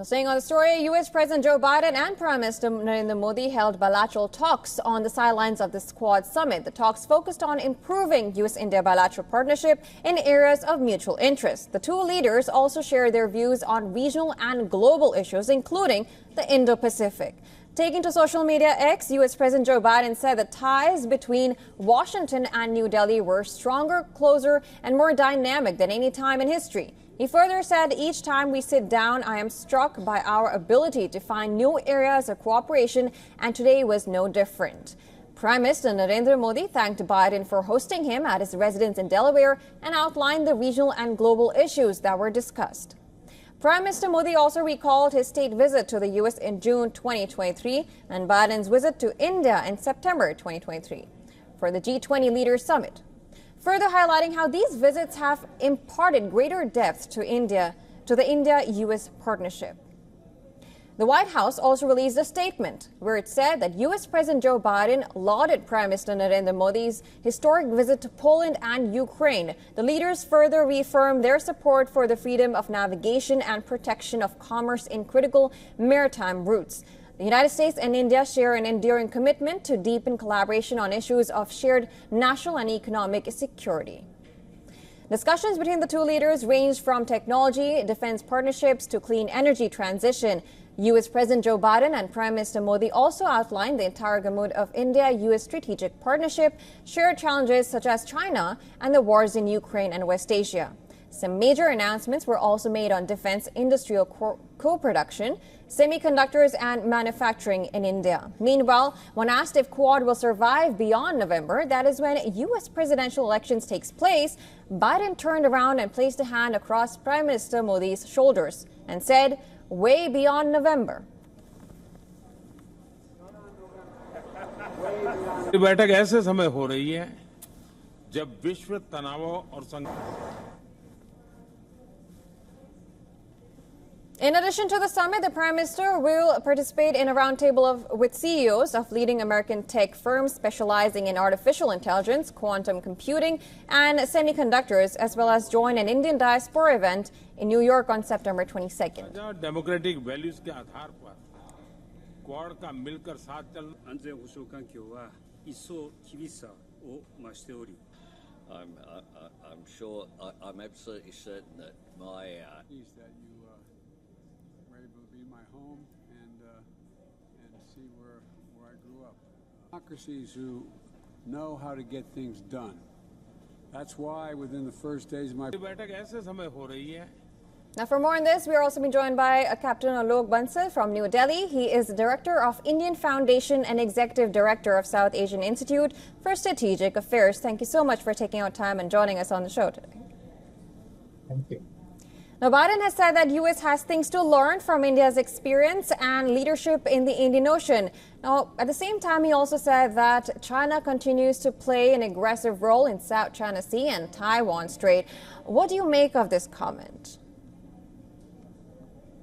Staying on the story, U.S. President Joe Biden and Prime Minister Narendra Modi held bilateral talks on the sidelines of the Quad summit. The talks focused on improving U.S.-India bilateral partnership in areas of mutual interest. The two leaders also shared their views on regional and global issues, including the Indo-Pacific. Taking to social media X, U.S. President Joe Biden said the ties between Washington and New Delhi were stronger, closer, and more dynamic than any time in history. He further said, "Each time we sit down, I am struck by our ability to find new areas of cooperation, and today was no different." Prime Minister Narendra Modi thanked Biden for hosting him at his residence in Delaware and outlined the regional and global issues that were discussed. Prime Minister Modi also recalled his state visit to the U.S. in June 2023 and Biden's visit to India in September 2023 for the G20 Leaders Summit, further highlighting how these visits have imparted greater depth to the India-U.S. partnership. The White House also released a statement where it said that U.S. President Joe Biden lauded Prime Minister Narendra Modi's historic visit to Poland and Ukraine. The leaders further reaffirmed their support for the freedom of navigation and protection of commerce in critical maritime routes. The United States and India share an enduring commitment to deepen collaboration on issues of shared national and economic security. Discussions between the two leaders ranged from technology, defense partnerships to clean energy transition. U.S. President Joe Biden and Prime Minister Modi also outlined the entire gamut of India-U.S. strategic partnership, shared challenges such as China and the wars in Ukraine and West Asia. Some major announcements were also made on defense industrial co-production, semiconductors and manufacturing in India. Meanwhile, when asked if Quad will survive beyond November, that is when U.S. presidential elections takes place, Biden turned around and placed a hand across Prime Minister Modi's shoulders and said, "Way beyond November." बैठक ऐसे समय हो रही है जब विश्व तनाव और In addition to the summit, the Prime Minister will participate in a roundtable with CEOs of leading American tech firms specializing in artificial intelligence, quantum computing, and semiconductors, as well as join an Indian diaspora event in New York on September 22nd. Democratic values के आधार पर quad का मिलकर साथ चलना 안전保障環境は一層厳しさを増しており I'm sure, I'm absolutely certain that my that you were able to be my home and see where I grew up. Democracies who know how to get things done. That's why within the first days of my बैठक ऐसे समय हो रही है. Now, for more on this, we are also being joined by Captain Alok Bansal from New Delhi. He is Director of Indian Foundation and Executive Director of South Asian Institute for Strategic Affairs. Thank you so much for taking out time and joining us on the show today. Thank you. Now, Biden has said that U.S. has things to learn from India's experience and leadership in the Indian Ocean. Now, at the same time, he also said that China continues to play an aggressive role in South China Sea and Taiwan Strait. What do you make of this comment?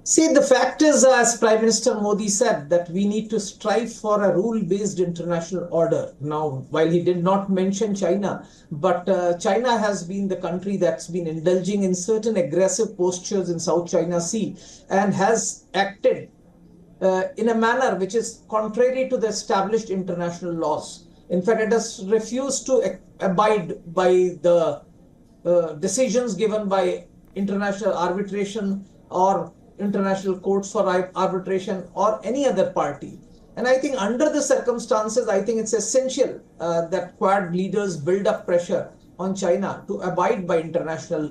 See, the fact is, as Prime Minister Modi said, that we need to strive for a rule-based international order. Now, while he did not mention China, but China has been the country that's been indulging in certain aggressive postures in South China Sea and has acted in a manner which is contrary to the established international laws. In fact, it has refused to abide by the decisions given by international arbitration or international courts for arbitration or any other party. And I think under the circumstances, I think it's essential that Quad leaders build up pressure on China to abide by international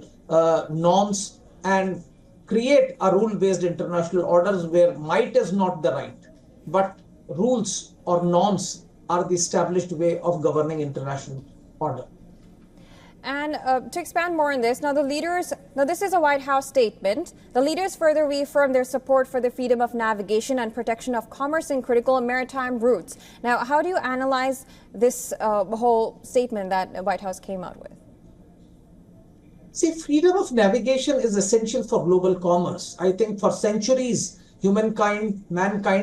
norms and create a rule-based international orders where might is not the right, but rules or norms are the established way of governing international order. And to expand more on this, now this is a White House statement. The leaders further reaffirmed their support for the freedom of navigation and protection of commerce in critical maritime routes. Now, how do you analyze this whole statement that the White House came out with? See, freedom of navigation is essential for global commerce. I think for centuries, mankind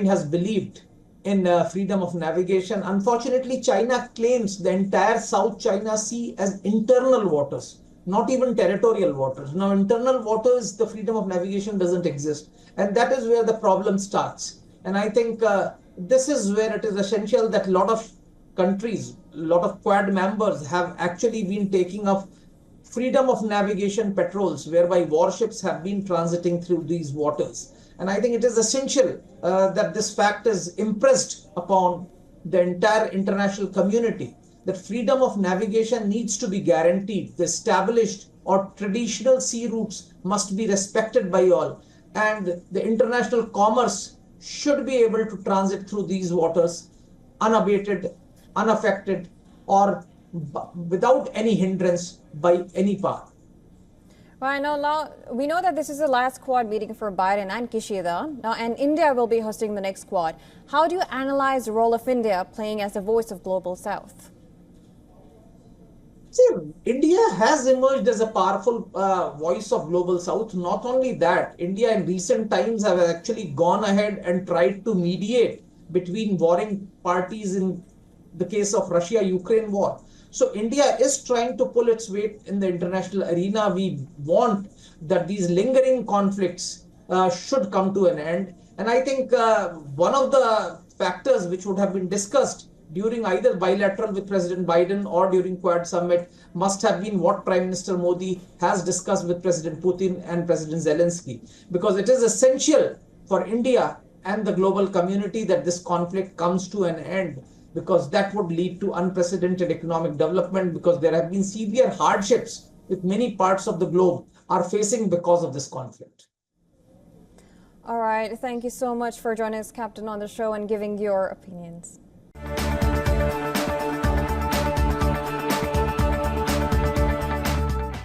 has believed in freedom of navigation. Unfortunately, China claims the entire South China Sea as internal waters not even territorial waters. Now, internal waters, the freedom of navigation doesn't exist. And that is where the problem starts. And I think this is where it is essential that a lot of countries, a lot of Quad members have actually been taking up freedom of navigation patrols, whereby warships have been transiting through these waters. And I think it is essential that this fact is impressed upon the entire international community, that freedom of navigation needs to be guaranteed. The established or traditional sea routes must be respected by all. And the international commerce should be able to transit through these waters unabated, unaffected, or without any hindrance by any power. Right, now, we know that this is the last Quad meeting for Biden and Kishida, and India will be hosting the next Quad. How do you analyze the role of India playing as the voice of Global South? See, India has emerged as a powerful voice of Global South. Not only that, India in recent times have actually gone ahead and tried to mediate between warring parties in the case of Russia-Ukraine war. So India is trying to pull its weight in the international arena. We want that these lingering conflicts should come to an end. And I think one of the factors which would have been discussed during either bilateral with President Biden or during Quad summit must have been what Prime Minister Modi has discussed with President Putin and President Zelensky, because it is essential for India and the global community that this conflict comes to an end, because that would lead to unprecedented economic development, because there have been severe hardships that many parts of the globe are facing because of this conflict. All right. Thank you so much for joining us, Captain, on the show and giving your opinions.